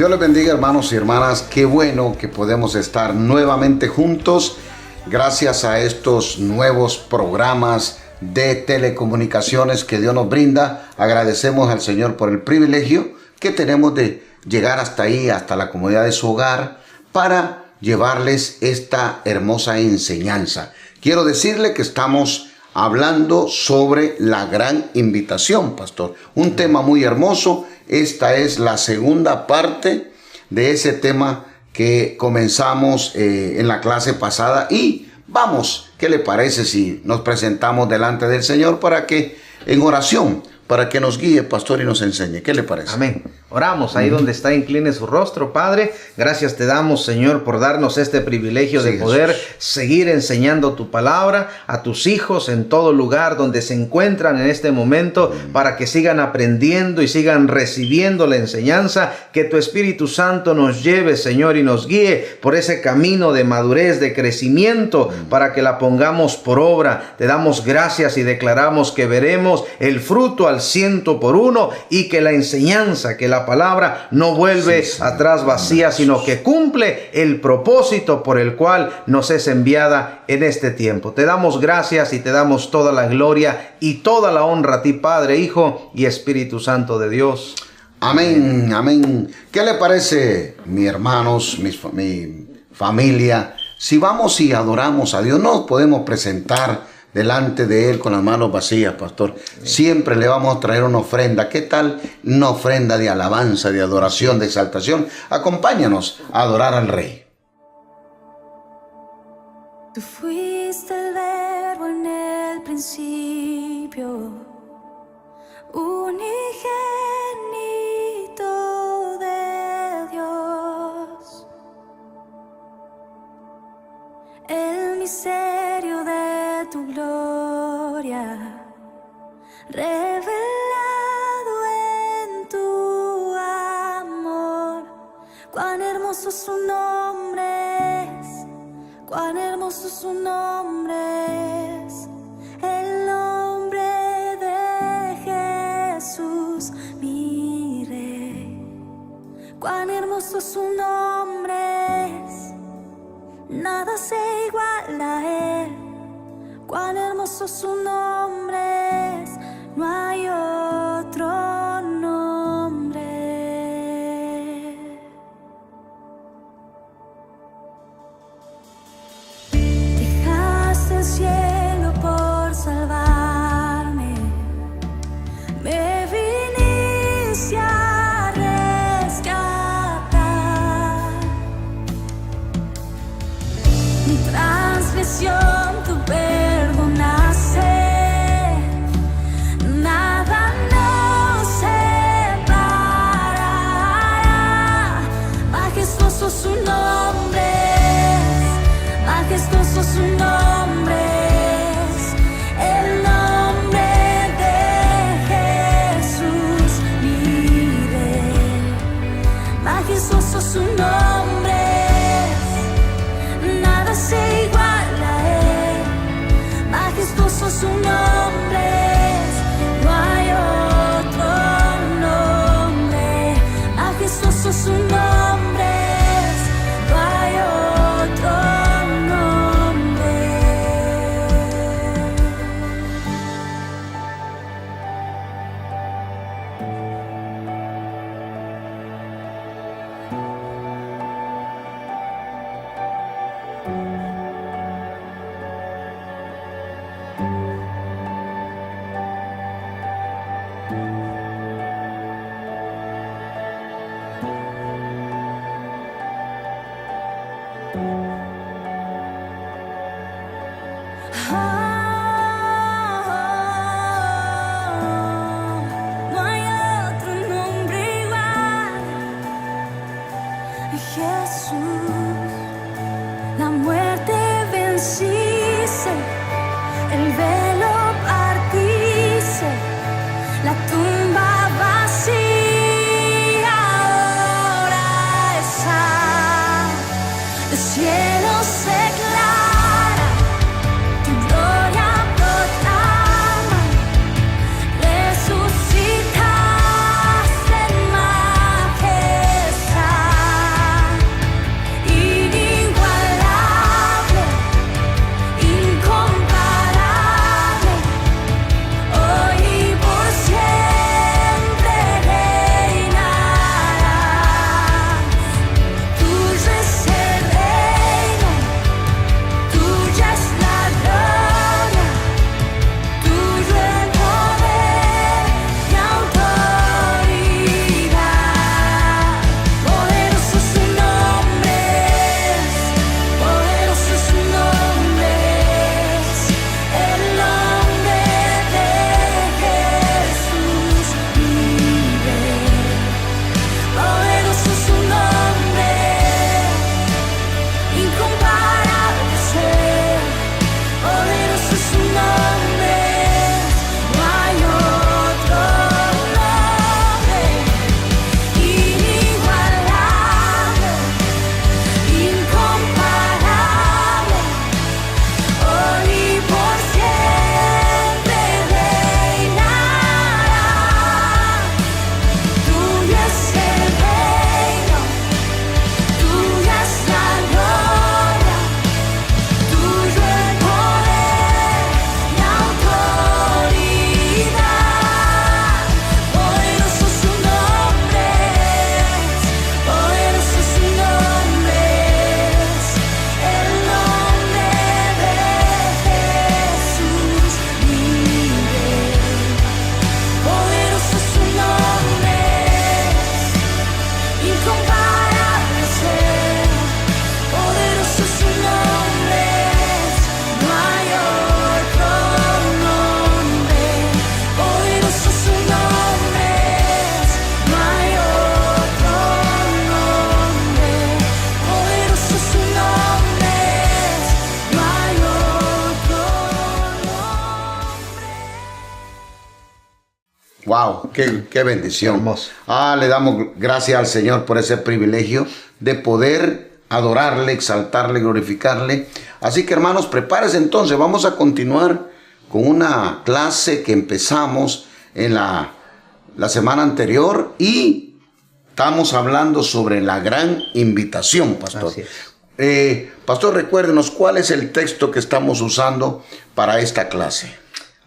Dios les bendiga, hermanos y hermanas. Qué bueno que podemos estar nuevamente juntos gracias a estos nuevos programas de telecomunicaciones que Dios nos brinda. Agradecemos al Señor por el privilegio que tenemos de llegar hasta ahí, hasta la comodidad de su hogar, para llevarles esta hermosa enseñanza. Quiero decirle que estamos hablando sobre la gran invitación, pastor. Un tema muy hermoso. Esta es la segunda parte de ese tema que comenzamos en la clase pasada. Y vamos, ¿qué le parece si nos presentamos delante del Señor para que, en oración, para que nos guíe, pastor, y nos enseñe? ¿Qué le parece? Amén. Oramos ahí donde está, incline su rostro. Padre, gracias te damos, Señor, por darnos este privilegio de poder seguir enseñando tu palabra a tus hijos en todo lugar donde se encuentran en este momento, para que sigan aprendiendo y sigan recibiendo la enseñanza. Que tu Espíritu Santo nos lleve, Señor, y nos guíe por ese camino de madurez, de crecimiento, para que la pongamos por obra. Te damos gracias y declaramos que veremos el fruto al 100%, y que la enseñanza, que la palabra no vuelve atrás vacía, sino que cumple el propósito por el cual nos es enviada en este tiempo. Te damos gracias y te damos toda la gloria y toda la honra a ti, Padre, Hijo y Espíritu Santo de Dios. Amén, amén. ¿Qué le parece, mis hermanos, mi familia? Si vamos y adoramos a Dios, no podemos presentar delante de Él con las manos vacías, pastor. Siempre le vamos a traer una ofrenda. ¿Qué tal una ofrenda de alabanza, de adoración, de exaltación? Acompáñanos a adorar al Rey. Tú fuiste el verbo en el principio, unigénito de Dios, el misterio de tu gloria, revelado en tu amor. Cuán hermoso su nombre es, cuán hermoso su nombre es, el nombre de Jesús, mi Rey. Cuán hermoso su nombre es, nada se iguala a Él. Cuán hermoso su nombre es, no hay otro nombre. Dejaste el cielo por salvarme, me viniste a rescatar. Mi transgresión tú perdonaste, Wow, qué bendición. Hermoso. Le damos gracias al Señor por ese privilegio de poder adorarle, exaltarle, glorificarle. Así que, hermanos, prepárense entonces. Vamos a continuar con una clase que empezamos en la semana anterior y estamos hablando sobre la gran invitación, pastor. Así es. Pastor, recuérdenos cuál es el texto que estamos usando para esta clase.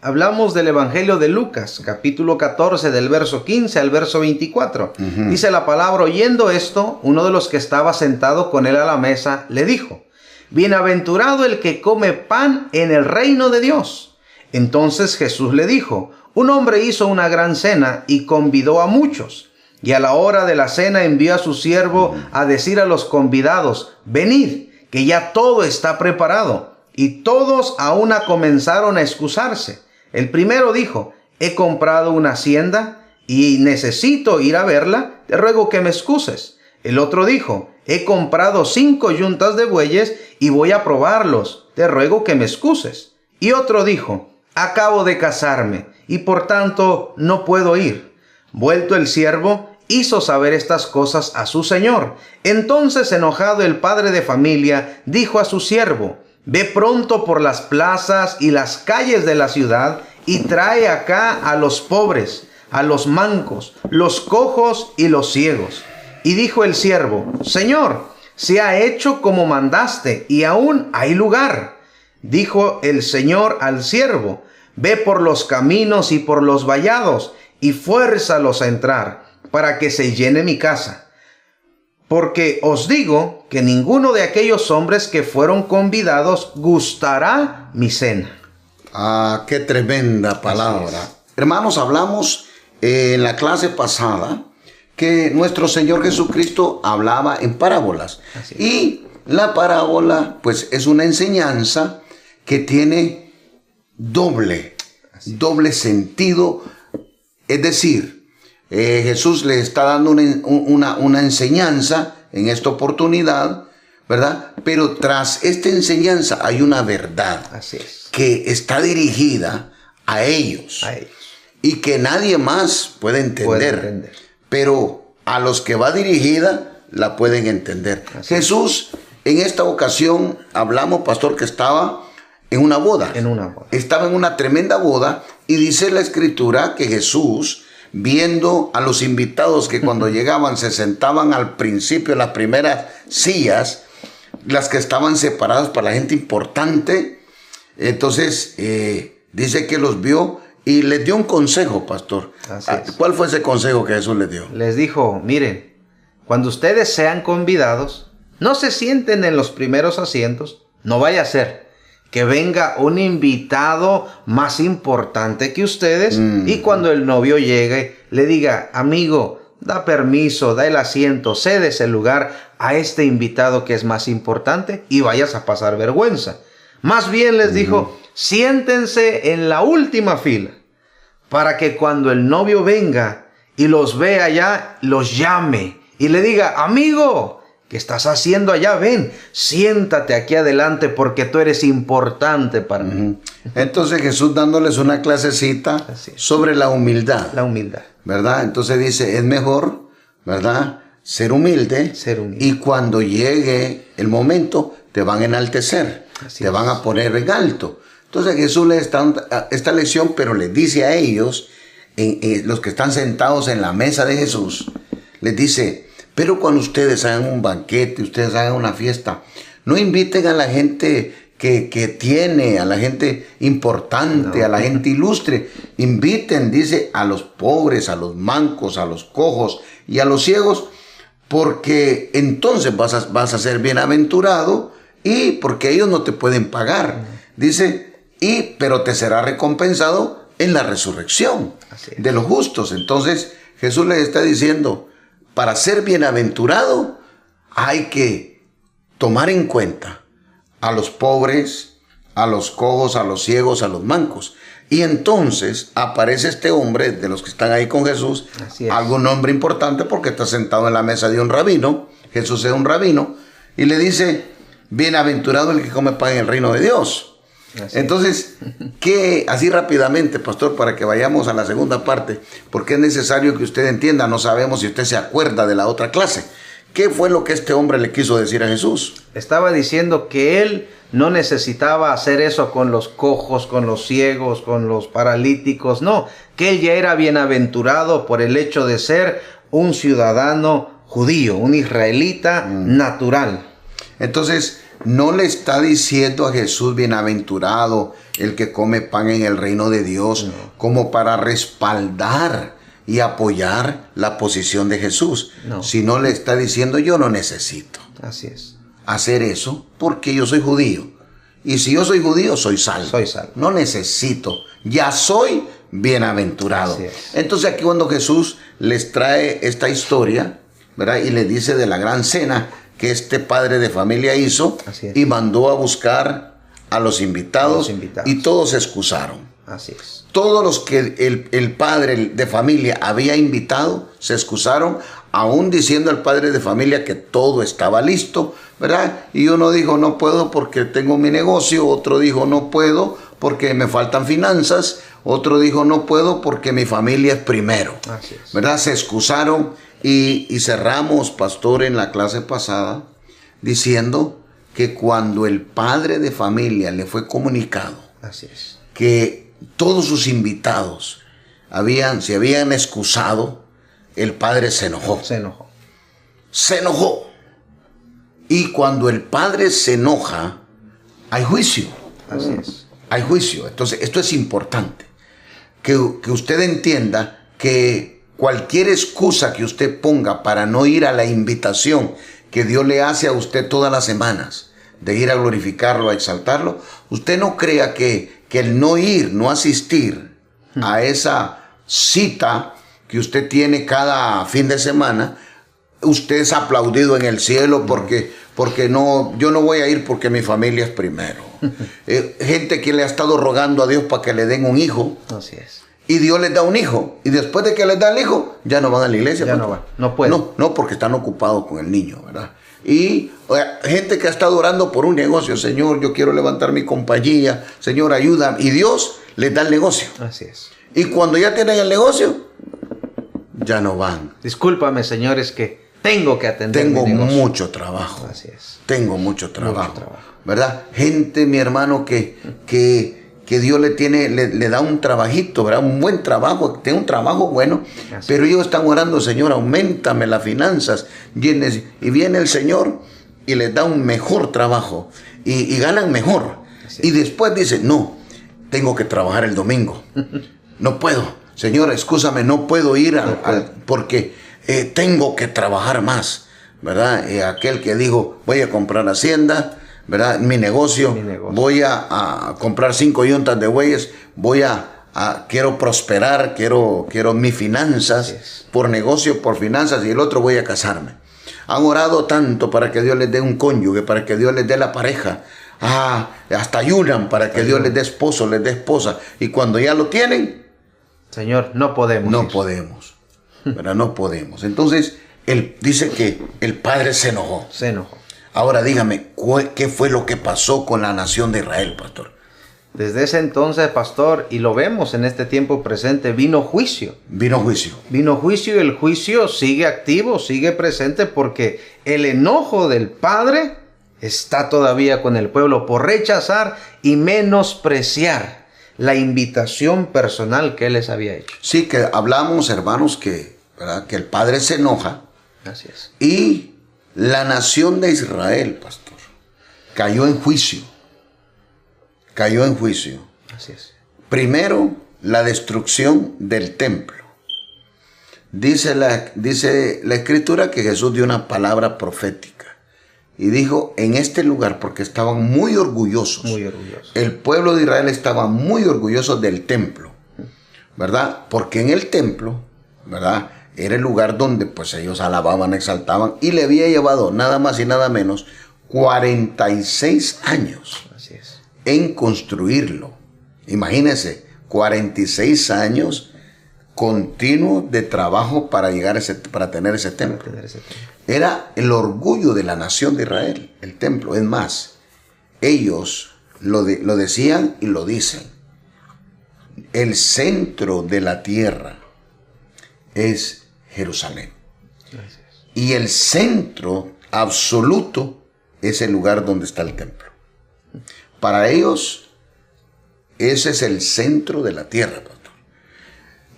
Hablamos del Evangelio de Lucas, capítulo 14, del verso 15 al verso 24. Dice la palabra: oyendo esto, uno de los que estaba sentado con él a la mesa le dijo: bienaventurado el que come pan en el reino de Dios. Entonces Jesús le dijo: un hombre hizo una gran cena y convidó a muchos. Y a la hora de la cena envió a su siervo a decir a los convidados: venid, que ya todo está preparado. Y todos a una comenzaron a excusarse. El primero dijo: he comprado una hacienda y necesito ir a verla, te ruego que me excuses. El otro dijo: he comprado 5 yuntas de bueyes y voy a probarlos, te ruego que me excuses. Y otro dijo: acabo de casarme y por tanto no puedo ir. Vuelto el siervo, hizo saber estas cosas a su señor. Entonces, enojado, el padre de familia dijo a su siervo: ve pronto por las plazas y las calles de la ciudad y trae acá a los pobres, a los mancos, los cojos y los ciegos. Y dijo el siervo: Señor, se ha hecho como mandaste y aún hay lugar. Dijo el Señor al siervo: ve por los caminos y por los vallados y fuérzalos a entrar, para que se llene mi casa. Porque os digo que ninguno de aquellos hombres que fueron convidados gustará mi cena. Qué tremenda palabra. Hermanos, hablamos en la clase pasada que nuestro Señor Jesucristo hablaba en parábolas. Y la parábola, pues, es una enseñanza que tiene doble sentido. Es decir, Jesús le está dando una enseñanza en esta oportunidad, ¿verdad? Pero tras esta enseñanza hay una verdad. Así es. Que está dirigida a ellos. Y que nadie más puede entender. Pero a los que va dirigida la pueden entender. Jesús, en esta ocasión, hablamos, pastor, que estaba en una boda. Estaba en una tremenda boda. Y dice la Escritura que Jesús, viendo a los invitados que cuando llegaban se sentaban al principio en las primeras sillas, las que estaban separadas para la gente importante, entonces dice que los vio y les dio un consejo, pastor. ¿Cuál fue ese consejo que Jesús les dio? Les dijo: miren, cuando ustedes sean convidados, no se sienten en los primeros asientos. No vaya a ser que venga un invitado más importante que ustedes y cuando el novio llegue le diga: amigo, da permiso, da el asiento, cede ese lugar a este invitado que es más importante y vayas a pasar vergüenza. Más bien les dijo: siéntense en la última fila para que cuando el novio venga y los vea allá, los llame y le diga: amigo, ¿qué estás haciendo allá? Ven, siéntate aquí adelante porque tú eres importante para mí. Entonces Jesús dándoles una clasecita sobre la humildad. La humildad. ¿Verdad? Entonces dice, es mejor, ¿verdad?, ser humilde. Y cuando llegue el momento, te van a enaltecer. Te van a poner en alto. Entonces Jesús les da esta lección, pero les dice a ellos, los que están sentados en la mesa de Jesús, les dice: pero cuando ustedes hagan un banquete, ustedes hagan una fiesta, no inviten a la gente que tiene, a la gente importante, a la gente ilustre. Inviten, dice, a los pobres, a los mancos, a los cojos y a los ciegos, porque entonces vas a ser bienaventurado y porque ellos no te pueden pagar. Dice, pero te será recompensado en la resurrección de los justos. Entonces Jesús les está diciendo, para ser bienaventurado hay que tomar en cuenta a los pobres, a los cojos, a los ciegos, a los mancos. Y entonces aparece este hombre de los que están ahí con Jesús, algún nombre importante porque está sentado en la mesa de un rabino. Jesús es un rabino y le dice: bienaventurado el que come pan en el reino de Dios. Entonces, ¿qué? Así rápidamente, pastor, para que vayamos a la segunda parte, porque es necesario que usted entienda, no sabemos si usted se acuerda de la otra clase. ¿Qué fue lo que este hombre le quiso decir a Jesús? Estaba diciendo que él no necesitaba hacer eso con los cojos, con los ciegos, con los paralíticos, no, que él ya era bienaventurado por el hecho de ser un ciudadano judío, un israelita natural. Entonces, no le está diciendo a Jesús bienaventurado el que come pan en el reino de Dios, como para respaldar y apoyar la posición de Jesús, sino le está diciendo yo no necesito hacer eso porque yo soy judío. Y si yo soy judío, soy salvo. No necesito, ya soy bienaventurado. Entonces aquí cuando Jesús les trae esta historia, ¿verdad? Y le dice de la gran cena que este padre de familia hizo y mandó a buscar a los invitados, y todos se excusaron. Todos los que el padre de familia había invitado se excusaron, aún diciendo al padre de familia que todo estaba listo, ¿verdad? Y uno dijo no puedo porque tengo mi negocio, otro dijo no puedo porque me faltan finanzas, otro dijo no puedo porque mi familia es primero, ¿verdad? Se excusaron y cerramos, pastor, en la clase pasada diciendo que cuando el padre de familia le fue comunicado que todos sus invitados se habían excusado, el padre se enojó. Se enojó. Y cuando el padre se enoja, hay juicio. Hay juicio. Entonces, esto es importante. Que usted entienda que cualquier excusa que usted ponga para no ir a la invitación que Dios le hace a usted todas las semanas, de ir a glorificarlo, a exaltarlo, usted no crea que el no ir, no asistir a esa cita que usted tiene cada fin de semana, usted es aplaudido en el cielo porque no, yo no voy a ir porque mi familia es primero. Gente que le ha estado rogando a Dios para que le den un hijo. Y Dios les da un hijo. Y después de que les da el hijo, ya no van a la iglesia. Ya no van. No pueden. No, porque están ocupados con el niño, ¿verdad? Y gente que ha estado orando por un negocio. Señor, yo quiero levantar mi compañía. Señor, ayuda. Y Dios les da el negocio. Y cuando ya tienen el negocio, ya no van. Discúlpame, Señor, es que tengo que atender Tengo mi negocio. mucho trabajo. Tengo mucho trabajo. ¿Verdad? Gente, mi hermano, que Dios le da un trabajito, ¿verdad? Un buen trabajo, tiene un trabajo bueno, pero ellos están orando, Señor, auméntame las finanzas. Y viene el Señor y les da un mejor trabajo y ganan mejor. Y después dice, no, tengo que trabajar el domingo. No puedo. Señor, excúsame, no puedo ir porque tengo que trabajar más, ¿verdad? Aquel que dijo, voy a comprar hacienda, ¿verdad? Mi negocio. Voy a comprar 5 yuntas de bueyes, quiero prosperar, quiero mis finanzas, por negocio, por finanzas, y el otro voy a casarme. Han orado tanto para que Dios les dé un cónyuge, para que Dios les dé la pareja. Hasta ayunan para que Dios les dé esposo, les dé esposa. Y cuando ya lo tienen, Señor, no podemos. No podemos, ¿verdad? No podemos. Entonces, él dice que el padre se enojó. Ahora dígame, ¿qué fue lo que pasó con la nación de Israel, pastor? Desde ese entonces, pastor, y lo vemos en este tiempo presente, vino juicio. Vino juicio y el juicio sigue activo, sigue presente, porque el enojo del padre está todavía con el pueblo por rechazar y menospreciar la invitación personal que él les había hecho. Sí, que hablamos, hermanos, ¿verdad? Que el padre se enoja. Y la nación de Israel, pastor, cayó en juicio. Primero, la destrucción del templo. Dice la Escritura que Jesús dio una palabra profética. Y dijo, en este lugar, porque estaban muy orgullosos. El pueblo de Israel estaba muy orgulloso del templo, ¿verdad? Porque en el templo, ¿verdad? Era el lugar donde pues ellos alababan, exaltaban, y le había llevado nada más y nada menos 46 años en construirlo. Imagínense, 46 años continuos de trabajo para tener ese templo. Era el orgullo de la nación de Israel, el templo. Es más, ellos lo decían y lo dicen. El centro de la tierra es Jerusalén. Gracias. Y el centro absoluto es el lugar donde está el templo. Para ellos, ese es el centro de la tierra, pastor.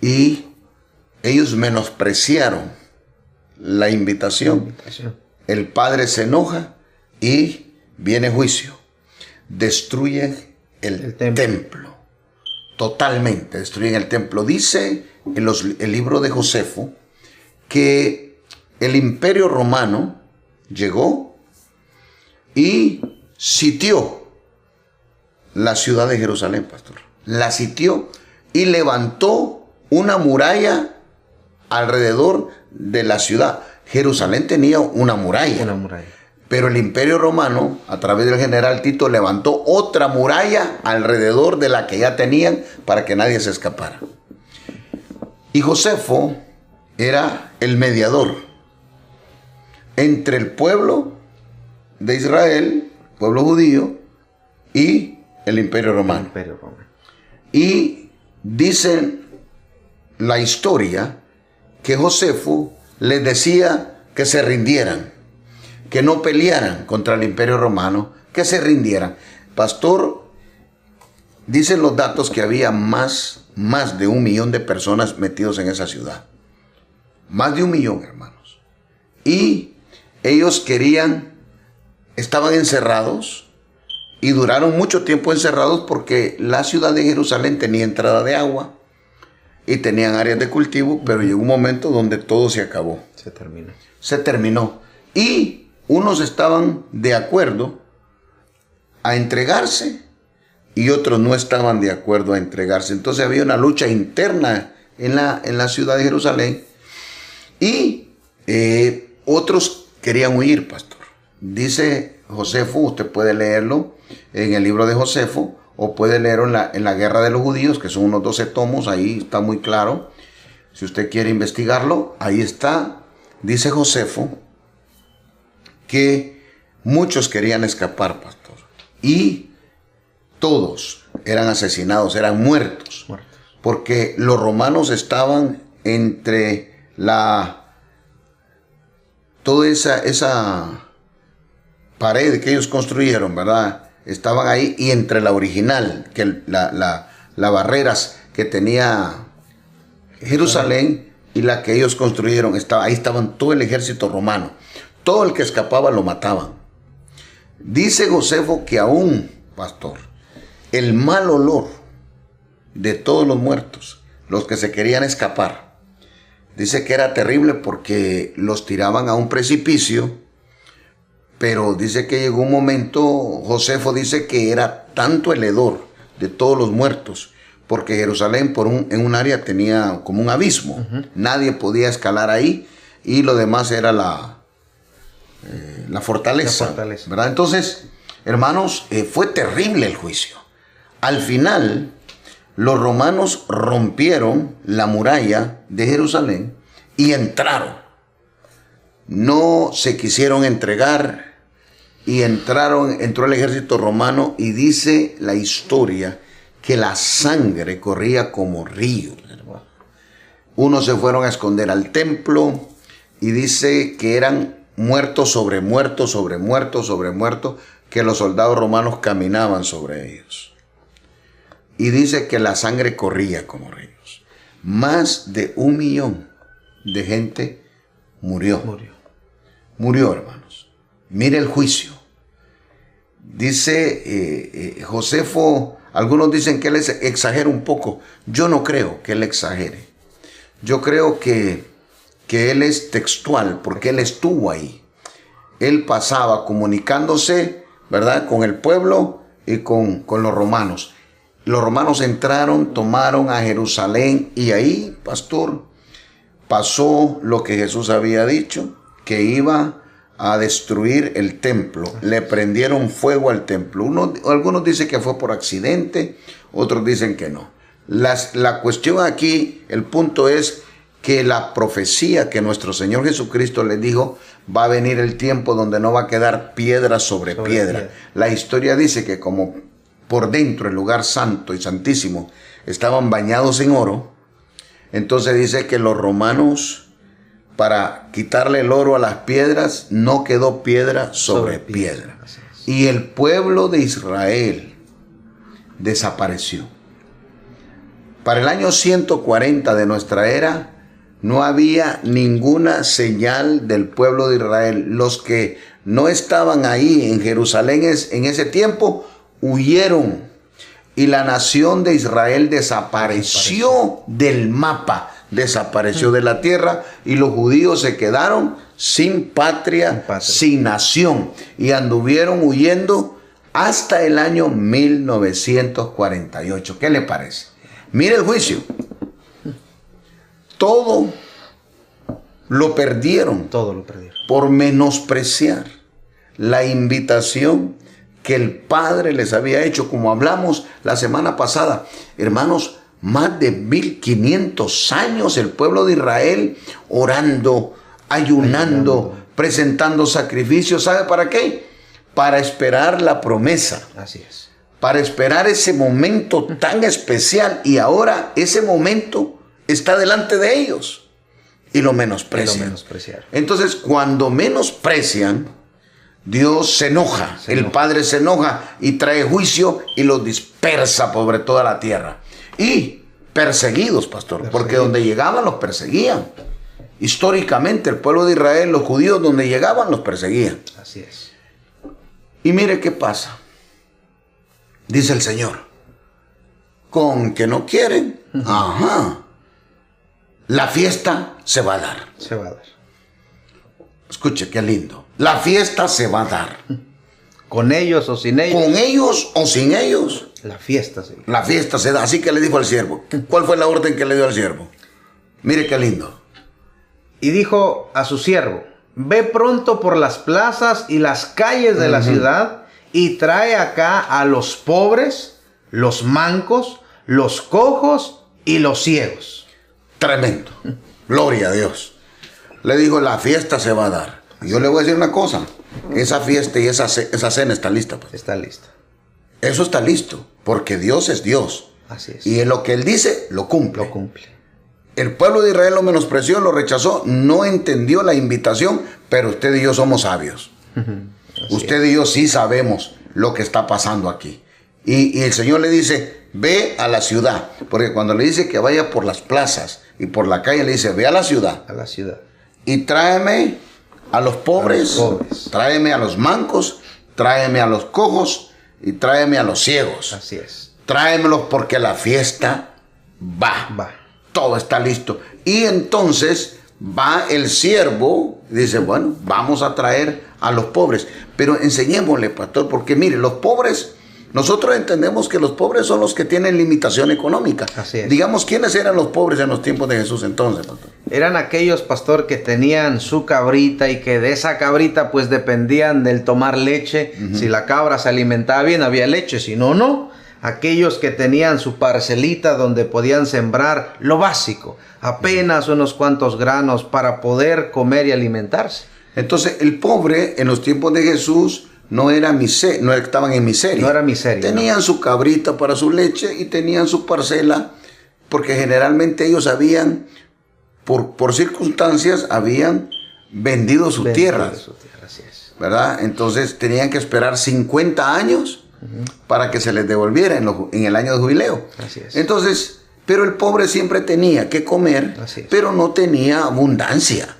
Y ellos menospreciaron la invitación. El Padre se enoja y viene juicio. Destruyen el templo. Totalmente destruyen el templo. Dice en el libro de Josefo que el Imperio Romano llegó y sitió la ciudad de Jerusalén, pastor. La sitió y levantó una muralla alrededor de la ciudad. Jerusalén tenía una muralla. Una muralla. Pero el Imperio Romano, a través del general Tito, levantó otra muralla alrededor de la que ya tenían para que nadie se escapara. Y Josefo era el mediador entre el pueblo de Israel, pueblo judío, y el Imperio Romano. Imperio Romano. Y dicen la historia que Josefo les decía que se rindieran, que no pelearan contra el Imperio Romano, que se rindieran. Pastor, dicen los datos que había más de 1 millón de personas metidos en esa ciudad. Más de 1 millón, hermanos. Y ellos estaban encerrados y duraron mucho tiempo encerrados porque la ciudad de Jerusalén tenía entrada de agua y tenían áreas de cultivo, pero llegó un momento donde todo se acabó. Se terminó. Y unos estaban de acuerdo a entregarse y otros no estaban de acuerdo a entregarse. Entonces había una lucha interna en la ciudad de Jerusalén y otros querían huir, pastor. Dice Josefo, usted puede leerlo en el libro de Josefo o puede leerlo en la Guerra de los Judíos, que son unos 12 tomos, ahí está muy claro. Si usted quiere investigarlo, ahí está. Dice Josefo que muchos querían escapar, pastor, y todos eran asesinados, eran muertos, porque los romanos estaban entre toda esa pared que ellos construyeron, ¿verdad? Estaban ahí, y entre la original, que la barreras que tenía Jerusalén y la que ellos construyeron, ahí estaban todo el ejército romano. Todo el que escapaba lo mataban. Dice Josefo que aún, pastor, el mal olor de todos los muertos, los que se querían escapar, dice que era terrible porque los tiraban a un precipicio, pero dice que llegó un momento, Josefo dice que era tanto el hedor de todos los muertos, porque Jerusalén en un área tenía como un abismo. Nadie podía escalar ahí y lo demás era la fortaleza, ¿verdad? Entonces, hermanos, fue terrible el juicio. Al final, los romanos rompieron la muralla de Jerusalén y entraron. No se quisieron entregar y entró el ejército romano, y dice la historia que la sangre corría como río. Unos se fueron a esconder al templo y dice que eran muertos sobre muertos, sobre muertos, sobre muertos, que los soldados romanos caminaban sobre ellos. Y dice que la sangre corría como ríos. Más de 1 millón de gente murió. Murió, hermanos. Mire el juicio. Dice Josefo, algunos dicen que él exagera un poco. Yo no creo que él exagere. Yo creo que él es textual, porque él estuvo ahí. Él pasaba comunicándose, ¿verdad?, con el pueblo y con los romanos. Los romanos entraron, tomaron a Jerusalén, y ahí, pastor, pasó lo que Jesús había dicho, que iba a destruir el templo. Le prendieron fuego al templo. Algunos dicen que fue por accidente, otros dicen que no. La cuestión aquí, el punto es que la profecía que nuestro Señor Jesucristo les dijo, va a venir el tiempo donde no va a quedar piedra sobre piedra. La historia dice que como por dentro, el lugar santo y santísimo, estaban bañados en oro, entonces dice que los romanos, para quitarle el oro a las piedras, no quedó piedra sobre piedra. Y el pueblo de Israel desapareció. Para el año 140 de nuestra era, no había ninguna señal del pueblo de Israel. Los que no estaban ahí en Jerusalén en ese tiempo, huyeron. Y la nación de Israel desapareció del mapa, desapareció de la tierra, y los judíos se quedaron sin patria, sin nación, y anduvieron huyendo hasta el año 1948. ¿Qué le parece? Mire el juicio. Todo lo perdieron. Todo lo perdieron. Por menospreciar la invitación que el Padre les había hecho, como hablamos la semana pasada. Hermanos, más de 1500 años el pueblo de Israel orando, ayunando, presentando sacrificios. ¿Sabe para qué? Para esperar la promesa. Así es. Para esperar ese momento tan especial. Y ahora ese momento está delante de ellos. Y lo menosprecian. Entonces, cuando menosprecian, Dios se enoja. El Padre se enoja y trae juicio y los dispersa por toda la tierra. Y perseguidos, pastor, porque donde llegaban los perseguían. Históricamente el pueblo de Israel, los judíos donde llegaban los perseguían. Así es. Y mire qué pasa. Dice el Señor, con que no quieren, la fiesta se va a dar. Se va a dar. Escuche, qué lindo. La fiesta se va a dar. Con ellos o sin ellos. Con ellos o sin ellos. La fiesta se da. La fiesta se da. Así que le dijo al siervo. ¿Cuál fue la orden que le dio al siervo? Mire qué lindo. Y dijo a su siervo, ve pronto por las plazas y las calles de la ciudad y trae acá a los pobres, los mancos, los cojos y los ciegos. Tremendo. Gloria a Dios. Le dijo, la fiesta se va a dar. Y yo le voy a decir una cosa. Esa fiesta y esa cena está lista. Pues. Está lista. Eso está listo. Porque Dios es Dios. Así es. Y en lo que Él dice, lo cumple. Lo cumple. El pueblo de Israel lo menospreció, lo rechazó, no entendió la invitación, pero usted y yo somos sabios. Usted y yo sí sabemos lo que está pasando aquí. Y el Señor le dice, ve a la ciudad. Porque cuando le dice que vaya por las plazas y por la calle, le dice, ve a la ciudad. A la ciudad. Y tráeme a los pobres, tráeme a los mancos, tráeme a los cojos y tráeme a los ciegos. Así es. Tráemelos porque la fiesta va. Todo está listo. Y entonces va el siervo y dice, bueno, vamos a traer a los pobres. Pero enseñémosle, pastor, porque mire, los pobres, nosotros entendemos que los pobres son los que tienen limitación económica. Así es. Digamos, ¿quiénes eran los pobres en los tiempos de Jesús entonces, pastor? Eran aquellos, pastor, que tenían su cabrita y que de esa cabrita pues dependían del tomar leche. Si la cabra se alimentaba bien, había leche, si no, no. Aquellos que tenían su parcelita donde podían sembrar lo básico, apenas unos cuantos granos para poder comer y alimentarse. Entonces, el pobre en los tiempos de Jesús no estaban en miseria. No era miseria. Tenían su cabrita para su leche y tenían su parcela, porque generalmente ellos habían, por circunstancias, habían vendido su tierra. Así es. ¿Verdad? Entonces tenían que esperar 50 años para que se les devolviera en el año de jubileo. Así es. Entonces, pero el pobre siempre tenía que comer, pero no tenía abundancia.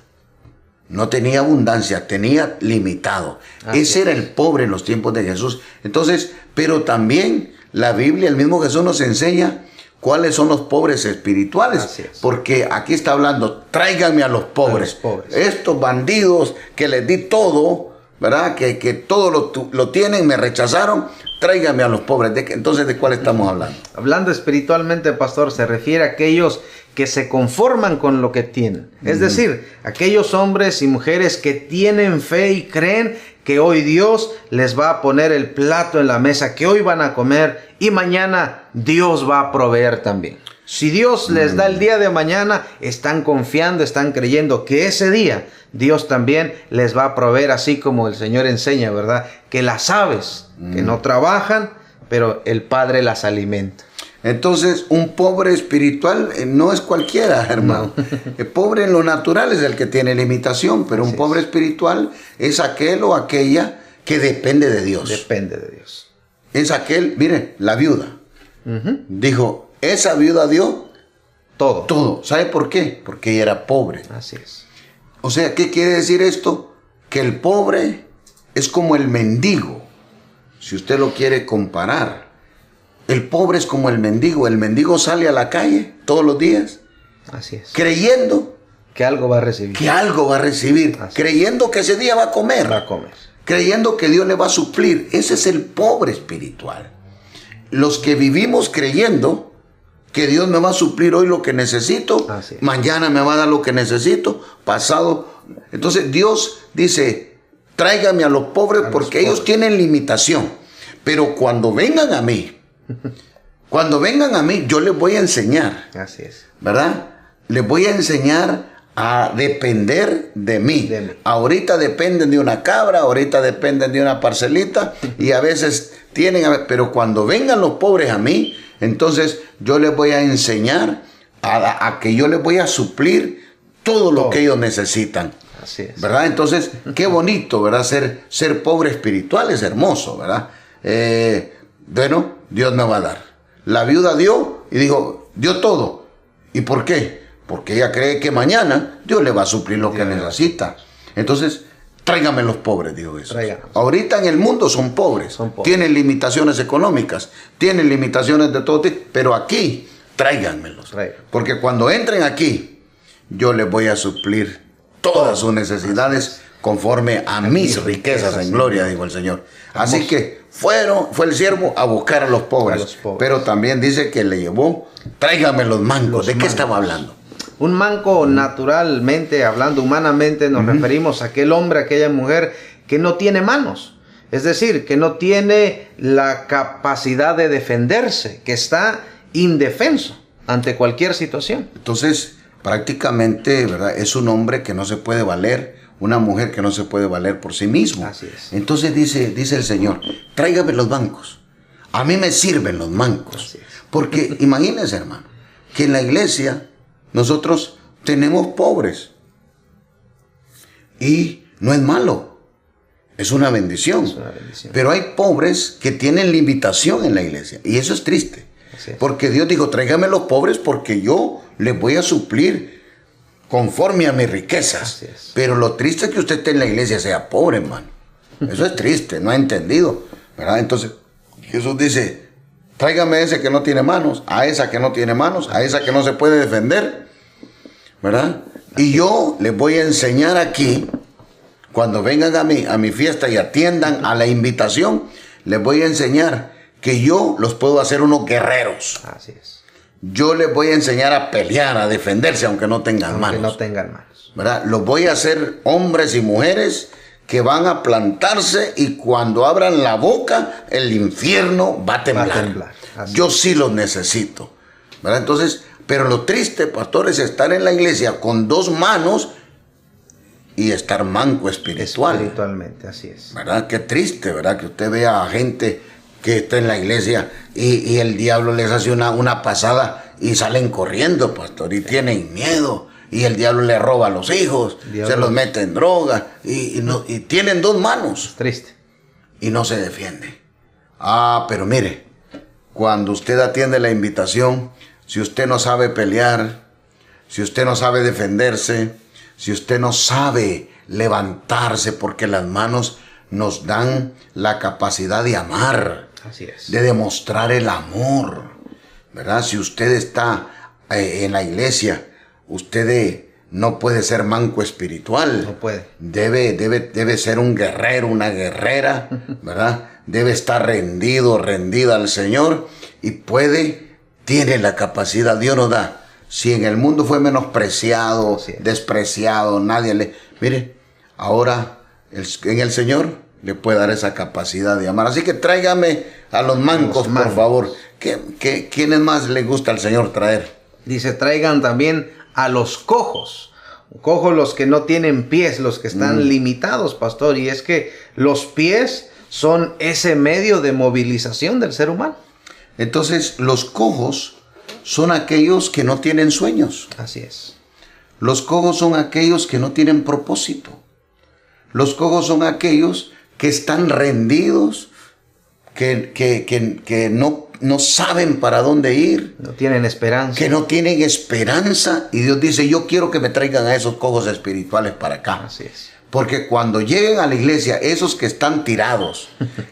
No tenía abundancia, tenía limitado. Ese era el pobre en los tiempos de Jesús. Entonces, pero también la Biblia, el mismo Jesús nos enseña cuáles son los pobres espirituales. Así es. Porque aquí está hablando, tráiganme a los pobres. Estos bandidos que les di todo, ¿verdad? Que todo lo tienen, me rechazaron. Tráigame a los pobres. Entonces, ¿de cuál estamos hablando? Hablando espiritualmente, pastor, se refiere a aquellos que se conforman con lo que tienen. Es decir, aquellos hombres y mujeres que tienen fe y creen que hoy Dios les va a poner el plato en la mesa, que hoy van a comer y mañana Dios va a proveer también. Si Dios les da el día de mañana, están confiando, están creyendo que ese día Dios también les va a proveer, así como el Señor enseña, ¿verdad? Que las aves que no trabajan, pero el Padre las alimenta. Entonces, un pobre espiritual no es cualquiera, hermano. El pobre en lo natural es el que tiene limitación, pero un pobre espiritual es aquel o aquella que depende de Dios. Depende de Dios. Es aquel, mire, la viuda. Dijo, esa viuda dio todo. todo. ¿Sabe por qué? Porque ella era pobre. Así es. O sea, ¿qué quiere decir esto? Que el pobre es como el mendigo, si usted lo quiere comparar. El pobre es como el mendigo. El mendigo sale a la calle todos los días. Así es. Creyendo que algo va a recibir. Que algo va a recibir. Así creyendo que ese día va a comer. Va a comer. Creyendo que Dios le va a suplir. Ese es el pobre espiritual. Los que vivimos creyendo que Dios me va a suplir hoy lo que necesito. Mañana me va a dar lo que necesito. Pasado. Entonces Dios dice, tráigame a los pobres porque ellos tienen limitación. Pero cuando vengan a mí, yo les voy a enseñar. Así es. ¿Verdad? Les voy a enseñar a depender de mí. Ahorita dependen de una cabra, ahorita dependen de una parcelita y a veces pero cuando vengan los pobres a mí, entonces yo les voy a enseñar a que yo les voy a suplir todo lo que ellos necesitan. Así es. ¿Verdad? Entonces, qué bonito, ¿verdad? Ser pobre espiritual es hermoso, ¿verdad? Bueno, Dios me va a dar. La viuda dio y dijo, dio todo. ¿Y por qué? Porque ella cree que mañana Dios le va a suplir lo que necesita. Entonces, tráigame los pobres, dijo eso. Ahorita en el mundo son pobres. Tienen limitaciones económicas, tienen limitaciones de todo tipo, pero aquí, tráiganmelos. Porque cuando entren aquí, yo les voy a suplir todas sus necesidades conforme a mis riquezas en gloria, dijo el Señor. Así que fue el siervo a buscar a los pobres. Pero también dice que le llevó, tráigame los mancos. ¿De qué estaba hablando? Un manco, naturalmente, hablando humanamente, nos referimos a aquel hombre, a aquella mujer que no tiene manos. Es decir, que no tiene la capacidad de defenderse, que está indefenso ante cualquier situación. Entonces, prácticamente, ¿verdad? Es un hombre que no se puede valer, una mujer que no se puede valer por sí mismo. Así es. Entonces dice el Señor, tráigame los mancos. A mí me sirven los mancos. Porque imagínense, hermano, que en la iglesia nosotros tenemos pobres. Y no es malo. Es una bendición. Pero hay pobres que tienen limitación en la iglesia. Y eso es triste. Porque Dios dijo, tráigame los pobres porque yo les voy a suplir conforme a mis riquezas. Pero lo triste es que usted esté en la iglesia y sea pobre, hermano. Eso es triste, no ha entendido, ¿verdad? Entonces, Jesús dice, tráigame a ese que no tiene manos, a esa que no tiene manos, a esa que no se puede defender, ¿verdad? Y yo les voy a enseñar aquí, cuando vengan a mi fiesta y atiendan a la invitación, les voy a enseñar que yo los puedo hacer unos guerreros. Así es. Yo les voy a enseñar a pelear, a defenderse, aunque no tengan manos. No tengan manos. ¿Verdad? Los voy a hacer hombres y mujeres que van a plantarse y cuando abran la boca, el infierno va a temblar. Yo sí los necesito. ¿Verdad? Entonces, pero lo triste, pastor, es estar en la iglesia con dos manos y estar manco espiritual. Espiritualmente, así es. ¿Verdad? Qué triste, ¿verdad? Que usted vea a gente que está en la iglesia y el diablo les hace una pasada y salen corriendo, pastor, y tienen miedo. Y el diablo le roba a los hijos, se los mete en droga y tienen dos manos. Triste. Y no se defiende. Pero mire, cuando usted atiende la invitación, si usted no sabe pelear, si usted no sabe defenderse, si usted no sabe levantarse, porque las manos nos dan la capacidad de amar. Así es. De demostrar el amor, ¿verdad? Si usted está en la iglesia, usted no puede ser manco espiritual. No puede. Debe ser un guerrero, una guerrera, ¿verdad? Debe estar rendida al Señor y tiene la capacidad, Dios nos da. Si en el mundo fue menospreciado, despreciado, mire, ahora en el Señor le puede dar esa capacidad de amar. Así que tráigame a los mancos, por favor. ¿Quiénes más le gusta al Señor traer? Dice, traigan también a los cojos. Cojos los que no tienen pies, los que están limitados, pastor. Y es que los pies son ese medio de movilización del ser humano. Entonces, los cojos son aquellos que no tienen sueños. Así es. Los cojos son aquellos que no tienen propósito. Los cojos son aquellos que están rendidos, que no saben para dónde ir. No tienen esperanza. Que no tienen esperanza. Y Dios dice, yo quiero que me traigan a esos cojos espirituales para acá. Así es. Porque cuando lleguen a la iglesia, esos que están tirados,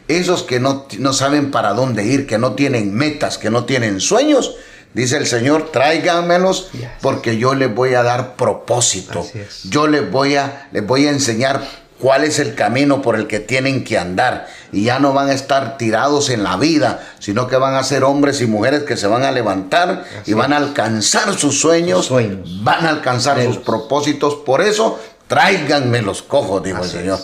esos que no saben para dónde ir, que no tienen metas, que no tienen sueños, dice el Señor, tráiganmelos porque yo les voy a dar propósito. Yo les voy a enseñar cuál es el camino por el que tienen que andar. Y ya no van a estar tirados en la vida, sino que van a ser hombres y mujeres que se van a levantar y van a alcanzar sus sueños, van a alcanzar sus propósitos. Por eso, tráiganme los cojos, dijo el Señor.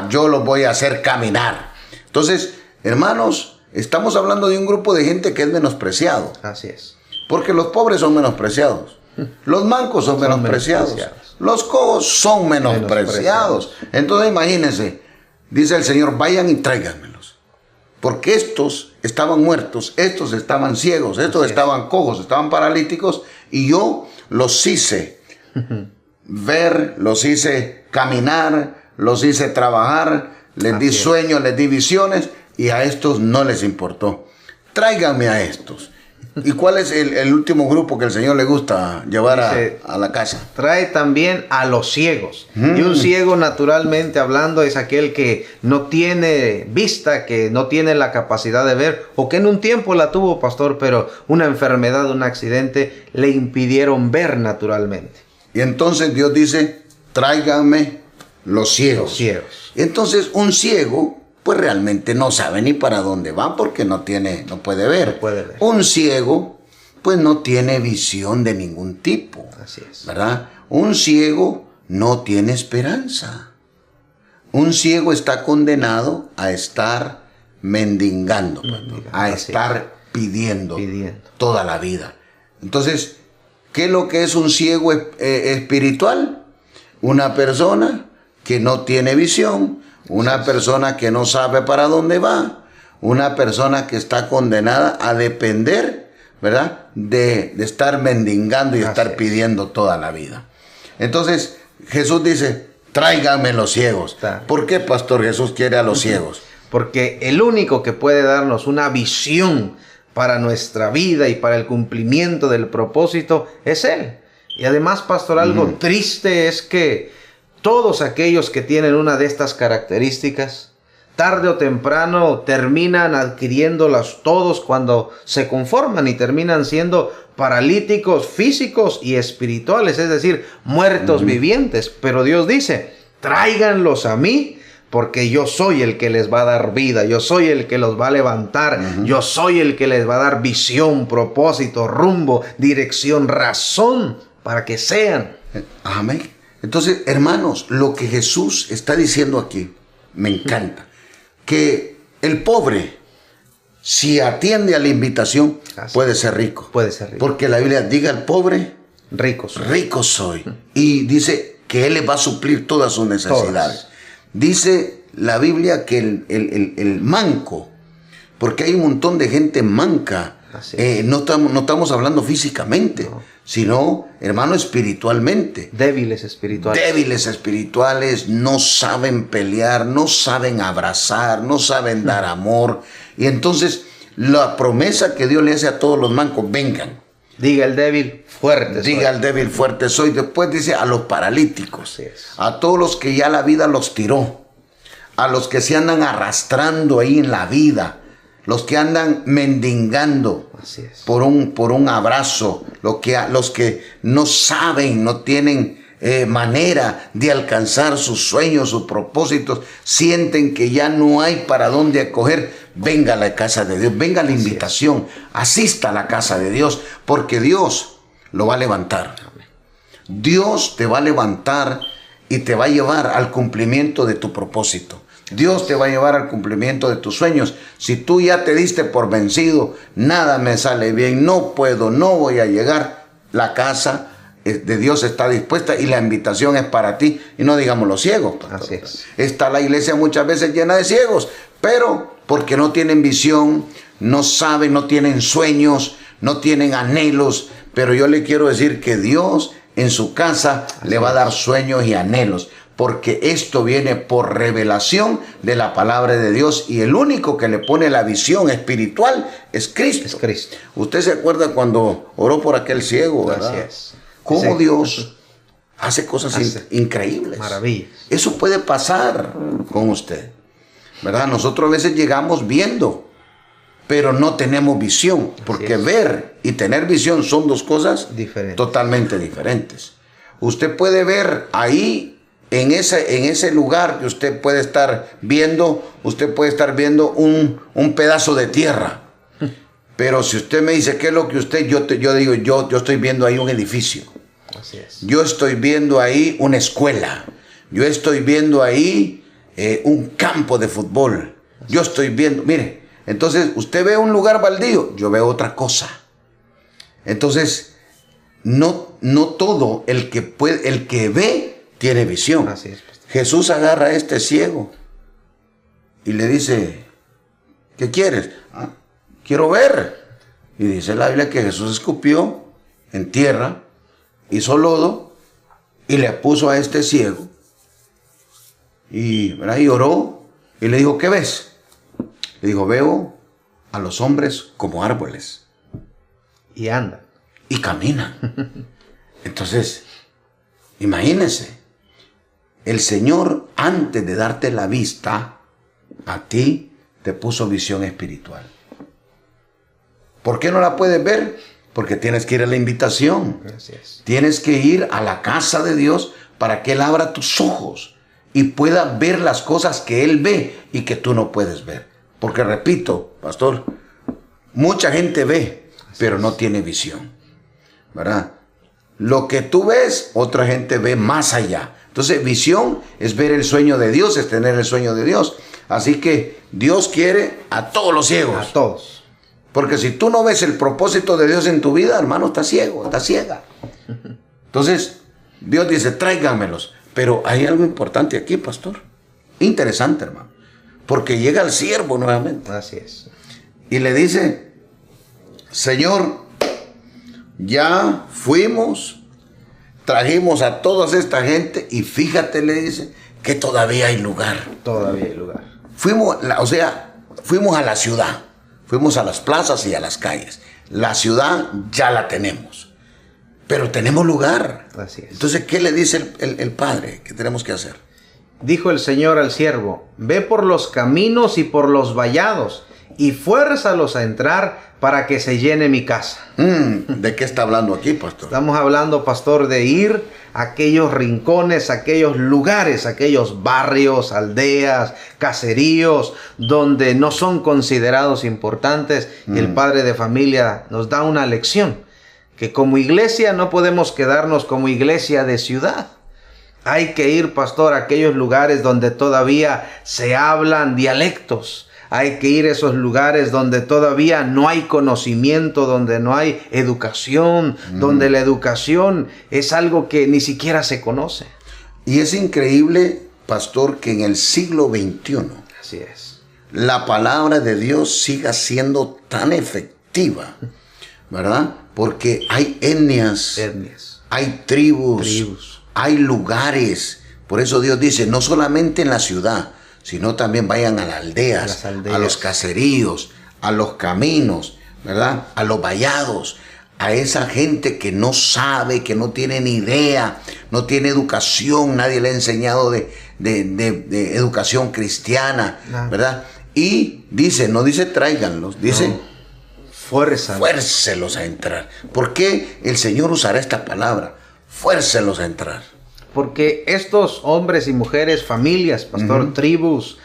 Yo los voy a hacer caminar. Entonces, hermanos, estamos hablando de un grupo de gente que es menospreciado. Así es. Porque los pobres son menospreciados. Los mancos son menospreciados. Los cojos son menospreciados. Entonces, imagínense, dice el Señor, vayan y tráiganmelos. Porque estos estaban muertos, estos estaban ciegos, estos estaban cojos, estaban paralíticos, y yo los hice ver, los hice caminar, los hice trabajar, les di sueños, les di visiones, y a estos no les importó. Tráiganme a estos. ¿Y cuál es el último grupo que el Señor le gusta llevar a la casa? Trae también a los ciegos. Y un ciego, naturalmente hablando, es aquel que no tiene vista, que no tiene la capacidad de ver, o que en un tiempo la tuvo, pastor, pero una enfermedad, un accidente, le impidieron ver naturalmente. Y entonces Dios dice, tráiganme los ciegos. Los ciegos. Entonces un ciego, pues realmente no sabe ni para dónde va porque no puede ver. No puede ver. Un ciego, pues no tiene visión de ningún tipo. Así es. ¿Verdad? Un ciego no tiene esperanza. Un ciego está condenado a estar mendigando, a estar pidiendo toda la vida. Entonces, ¿qué es lo que es un ciego espiritual? Una persona que no tiene visión, una persona que no sabe para dónde va, una persona que está condenada a depender, ¿verdad? De estar mendigando y estar pidiendo toda la vida. Entonces, Jesús dice, tráiganme los ciegos. ¿Por qué, pastor, Jesús quiere a los ciegos? Porque el único que puede darnos una visión para nuestra vida y para el cumplimiento del propósito es Él. Y además, pastor, algo triste es que todos aquellos que tienen una de estas características, tarde o temprano terminan adquiriéndolas todos cuando se conforman y terminan siendo paralíticos físicos y espirituales, es decir, muertos vivientes. Pero Dios dice, tráiganlos a mí, porque yo soy el que les va a dar vida, yo soy el que los va a levantar, yo soy el que les va a dar visión, propósito, rumbo, dirección, razón, para que sean. Amén. Entonces, hermanos, lo que Jesús está diciendo aquí, me encanta. Que el pobre, si atiende a la invitación, puede ser rico. Puede ser rico. Porque la Biblia diga al pobre, rico soy. Rico soy. Y dice que Él les va a suplir todas sus necesidades. Todas. Dice la Biblia que el manco, porque hay un montón de gente manca, no estamos hablando físicamente, sino, hermano, espiritualmente. Débiles espirituales. Débiles espirituales, no saben pelear, no saben abrazar, no saben dar amor. Y entonces, la promesa que Dios le hace a todos los mancos, vengan. Diga el débil, fuerte soy. Diga el débil, fuerte soy. Después dice a los paralíticos, a todos los que ya la vida los tiró, a los que se andan arrastrando ahí en la vida, los que andan mendigando por un abrazo, los que no saben, no tienen manera de alcanzar sus sueños, sus propósitos, sienten que ya no hay para dónde acoger. Venga a la casa de Dios, venga a la invitación, asista a la casa de Dios, porque Dios lo va a levantar. Dios te va a levantar y te va a llevar al cumplimiento de tu propósito. Dios te va a llevar al cumplimiento de tus sueños. Si tú ya te diste por vencido, nada me sale bien, no puedo, no voy a llegar, la casa de Dios está dispuesta y la invitación es para ti. Y no digamos los ciegos. Así es. Está la iglesia muchas veces llena de ciegos, pero porque no tienen visión, no saben, no tienen sueños, no tienen anhelos. Pero yo le quiero decir que Dios en su casa le va a dar sueños y anhelos, porque esto viene por revelación de la palabra de Dios, y el único que le pone la visión espiritual es Cristo. Es Cristo. Usted se acuerda cuando oró por aquel ciego, ¿verdad? Así es. Cómo Sí. Dios hace cosas increíbles. Maravillas. Eso puede pasar con usted, ¿verdad? Nosotros a veces llegamos viendo, pero no tenemos visión, porque ver y tener visión son dos cosas Diferentes. totalmente diferentes. Usted puede ver ahí, en ese lugar que usted puede estar viendo, usted puede estar viendo un pedazo de tierra. Pero si usted me dice qué es lo que usted, yo digo, yo estoy viendo ahí un edificio. Así es. Yo estoy viendo ahí una escuela. Yo estoy viendo ahí un campo de fútbol. Yo estoy viendo, mire, entonces usted ve un lugar baldío, yo veo otra cosa. Entonces, no todo el que ve tiene visión. Así es, pastor. Jesús agarra a este ciego y le dice, ¿qué quieres? "Ah, quiero ver". Y dice la Biblia que Jesús escupió en tierra, hizo lodo y le puso a este ciego. Y, ¿verdad? Y oró y le dijo, ¿qué ves? Le dijo, veo a los hombres como árboles Y anda. y caminan. Entonces, imagínense, el Señor, antes de darte la vista, a ti te puso visión espiritual. ¿Por qué no la puedes ver? Porque tienes que ir a la invitación. Así es. Tienes que ir a la casa de Dios para que Él abra tus ojos y pueda ver las cosas que Él ve y que tú no puedes ver. Porque repito, pastor, mucha gente ve, pero no tiene visión, ¿verdad? Lo que tú ves, otra gente ve más allá. Entonces, visión es ver el sueño de Dios, es tener el sueño de Dios. Así que Dios quiere a todos los ciegos. A todos. Porque si tú no ves el propósito de Dios en tu vida, hermano, estás ciego, estás ciega. Entonces, Dios dice, tráiganmelos. Pero hay algo importante aquí, pastor. Interesante, hermano. Porque llega el siervo nuevamente Así es. y le dice, Señor, ya fuimos, trajimos a toda esta gente y fíjate, le dice, que todavía hay lugar. Todavía hay lugar. Fuimos a la ciudad, fuimos a las plazas y a las calles. La ciudad ya la tenemos, pero tenemos lugar. Así es. Entonces, ¿qué le dice el padre que tenemos que hacer? Dijo el Señor al siervo, ve por los caminos y por los vallados, y fuérzalos a entrar para que se llene mi casa. ¿De qué está hablando aquí, pastor? Estamos hablando, pastor, de ir a aquellos rincones, aquellos lugares, aquellos barrios, aldeas, caseríos, donde no son considerados importantes. Y el padre de familia nos da una lección, que como iglesia no podemos quedarnos como iglesia de ciudad. Hay que ir, pastor, a aquellos lugares donde todavía se hablan dialectos. Hay que ir a esos lugares donde todavía no hay conocimiento, donde no hay educación, donde la educación es algo que ni siquiera se conoce. Y es increíble, pastor, que en el siglo XXI Así es. la palabra de Dios siga siendo tan efectiva, ¿verdad? Porque hay etnias, hay tribus, hay lugares. Por eso Dios dice, no solamente en la ciudad, sino también vayan a las aldeas, a los caseríos, a los caminos, ¿verdad? A los vallados, a esa gente que no sabe, que no tiene ni idea, no tiene educación, nadie le ha enseñado de educación cristiana, ¿verdad? Y dice, no dice tráiganlos, dice fuércelos a entrar. ¿Por qué el Señor usará esta palabra? Fuércelos a entrar. Porque estos hombres y mujeres, familias, pastor, tribus,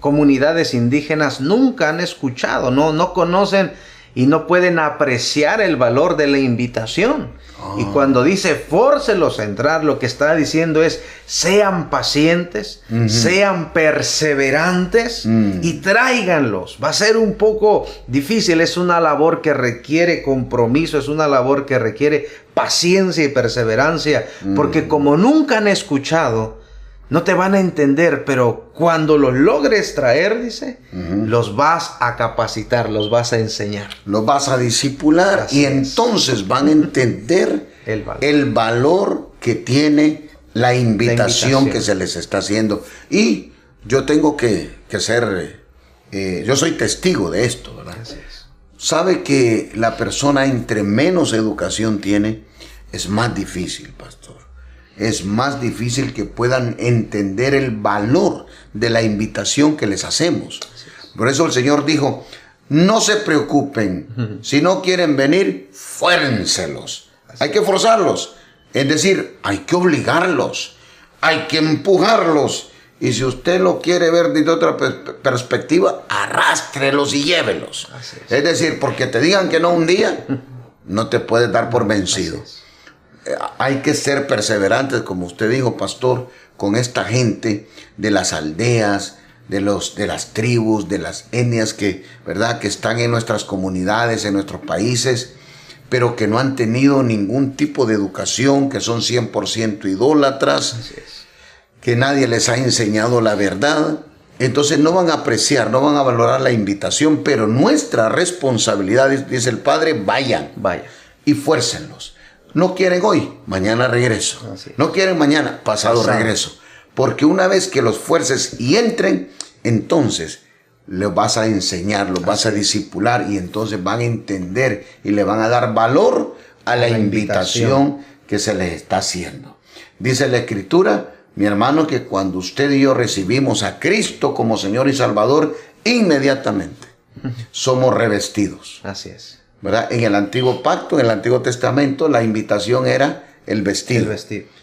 comunidades indígenas nunca han escuchado, no conocen y no pueden apreciar el valor de la invitación. Y cuando dice fórcelos a entrar, lo que está diciendo es sean pacientes, sean perseverantes y tráiganlos. Va a ser un poco difícil, es una labor que requiere compromiso, es una labor que requiere paciencia y perseverancia, porque como nunca han escuchado, no te van a entender, pero cuando los logres traer, dice, los vas a capacitar, los vas a enseñar. Los vas a discipular y entonces van a entender el valor que tiene la invitación que se les está haciendo. Y yo tengo que ser, yo soy testigo de esto, ¿verdad? Sabe que la persona entre menos educación tiene, es más difícil, pastor. Es más difícil que puedan entender el valor de la invitación que les hacemos. Por eso el Señor dijo, no se preocupen, si no quieren venir, fuércenlos. Hay que forzarlos, es decir, hay que obligarlos, hay que empujarlos. Y si usted lo quiere ver desde otra perspectiva, arrástrelos y llévelos. Es decir, porque te digan que no un día, no te puedes dar por vencido. Hay que ser perseverantes, como usted dijo, pastor, con esta gente de las aldeas, de las tribus, de las etnias que, ¿verdad?, que están en nuestras comunidades, en nuestros países, pero que no han tenido ningún tipo de educación, que son 100% idólatras, que nadie les ha enseñado la verdad. Entonces no van a apreciar, no van a valorar la invitación, pero nuestra responsabilidad, dice el Padre, vayan y fuércenlos. No quieren hoy, mañana regreso. No quieren mañana, pasado regreso. Porque una vez que los fuerces y entren, entonces les vas a enseñar, los vas a discipular y entonces van a entender y le van a dar valor a la invitación que se les está haciendo. Dice la Escritura, mi hermano, que cuando usted y yo recibimos a Cristo como Señor y Salvador, inmediatamente somos revestidos. Así es. ¿Verdad? En el Antiguo Pacto, en el Antiguo Testamento, la invitación era el vestido.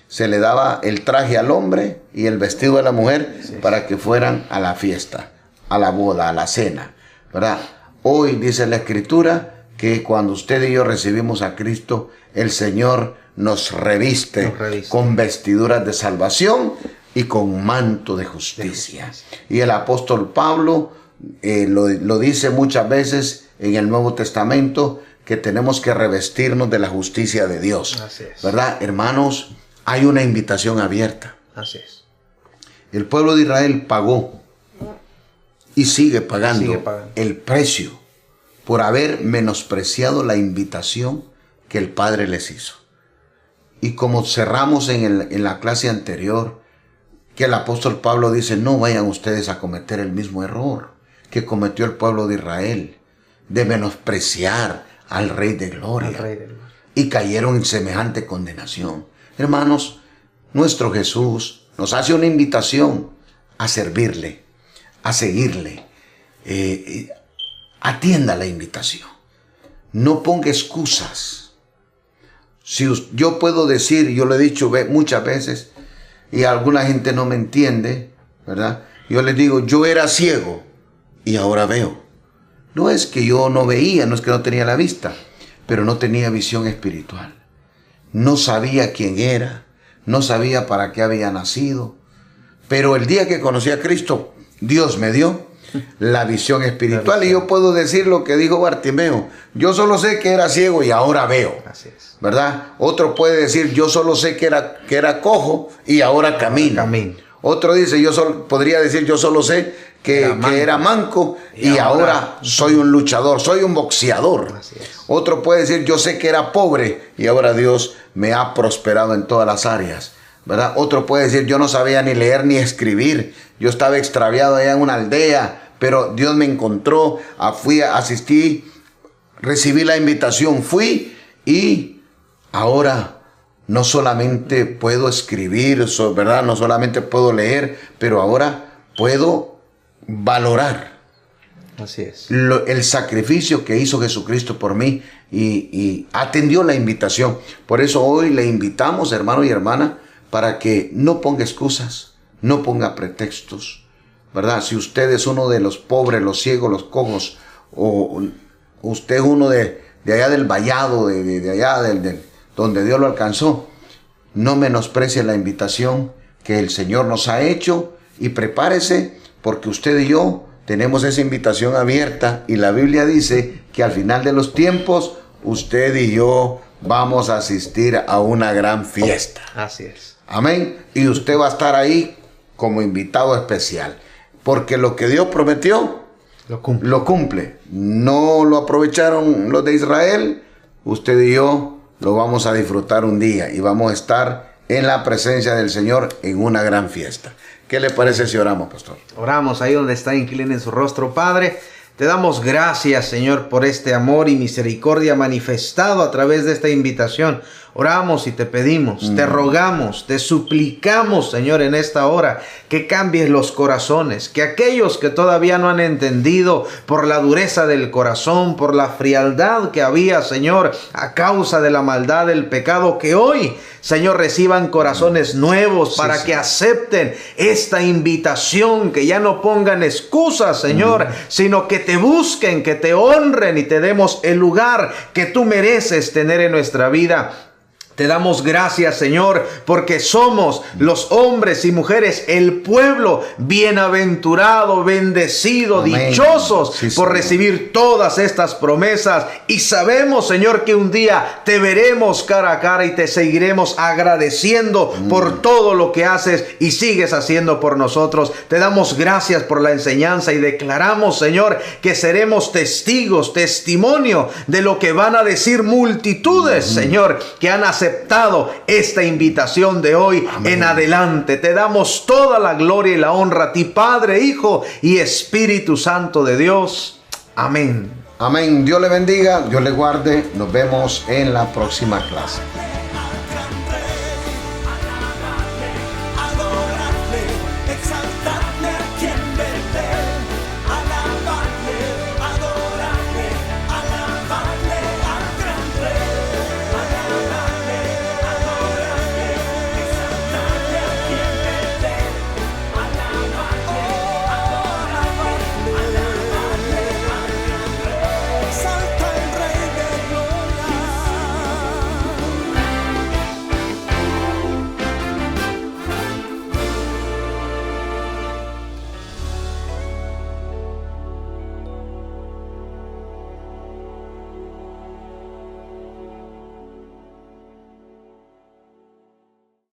Se le daba el traje al hombre y el vestido a la mujer para que fueran a la fiesta, a la boda, a la cena, ¿verdad? Hoy dice la Escritura que cuando usted y yo recibimos a Cristo, el Señor nos reviste con vestiduras de salvación y con manto de justicia. Y el apóstol Pablo lo dice muchas veces en el Nuevo Testamento, que tenemos que revestirnos de la justicia de Dios. ¿Verdad, hermanos? Hay una invitación abierta. Así es. El pueblo de Israel pagó y sigue pagando el precio por haber menospreciado la invitación que el Padre les hizo. Y como cerramos en la clase anterior, que el apóstol Pablo dice, no vayan ustedes a cometer el mismo error que cometió el pueblo de Israel, de menospreciar al Rey de Gloria. Y cayeron en semejante condenación. Hermanos, nuestro Jesús nos hace una invitación a servirle, a seguirle. Atienda la invitación. No ponga excusas. Si yo puedo decir, yo lo he dicho muchas veces, y alguna gente no me entiende, ¿verdad? Yo les digo, yo era ciego y ahora veo. No es que yo no veía, no es que no tenía la vista, pero no tenía visión espiritual. No sabía quién era, no sabía para qué había nacido. Pero el día que conocí a Cristo, Dios me dio la visión espiritual. Y yo puedo decir lo que dijo Bartimeo. Yo solo sé que era ciego y ahora veo. Así es. ¿Verdad? Otro puede decir, yo solo sé que era cojo y ahora camino. Otro dice, podría decir, yo solo sé que era manco y ahora soy un luchador, soy un boxeador. Otro puede decir, yo sé que era pobre y ahora Dios me ha prosperado en todas las áreas, ¿verdad? Otro puede decir, yo no sabía ni leer ni escribir, yo estaba extraviado allá en una aldea, pero Dios me encontró, asistí, recibí la invitación, fui y ahora no solamente puedo escribir, ¿verdad? No solamente puedo leer, pero ahora puedo valorar. Así es. El sacrificio que hizo Jesucristo por mí y atendió la invitación. Por eso hoy le invitamos, hermano y hermana, para que no ponga excusas, no ponga pretextos, ¿verdad? Si usted es uno de los pobres, los ciegos, los cojos, o usted es uno de allá del vallado, de allá donde Dios lo alcanzó, no menosprecie la invitación que el Señor nos ha hecho y prepárese, porque usted y yo tenemos esa invitación abierta y la Biblia dice que al final de los tiempos usted y yo vamos a asistir a una gran fiesta. Así es. Amén. Y usted va a estar ahí como invitado especial. Porque lo que Dios prometió, lo cumple. No lo aprovecharon los de Israel. Usted y yo lo vamos a disfrutar un día y vamos a estar en la presencia del Señor en una gran fiesta. ¿Qué le parece si oramos, pastor? Oramos ahí donde está, inclinen su rostro, Padre. Te damos gracias, Señor, por este amor y misericordia manifestado a través de esta invitación. Oramos y te pedimos, te rogamos, te suplicamos, Señor, en esta hora, que cambies los corazones, que aquellos que todavía no han entendido por la dureza del corazón, por la frialdad que había, Señor, a causa de la maldad del pecado, que hoy, Señor, reciban corazones nuevos para que acepten esta invitación, que ya no pongan excusas, Señor, sino que te busquen, que te honren y te demos el lugar que tú mereces tener en nuestra vida. Te damos gracias, Señor, porque somos los hombres y mujeres, el pueblo bienaventurado, bendecido, amén, dichosos por recibir todas estas promesas. Y sabemos, Señor, que un día te veremos cara a cara y te seguiremos agradeciendo por todo lo que haces y sigues haciendo por nosotros. Te damos gracias por la enseñanza y declaramos, Señor, que seremos testigos, testimonio de lo que van a decir multitudes, Señor, que han aceptado esta invitación de hoy en adelante. Te damos toda la gloria y la honra a ti, Padre, Hijo y Espíritu Santo de Dios. Amén. Amén. Dios le bendiga, Dios le guarde. Nos vemos en la próxima clase.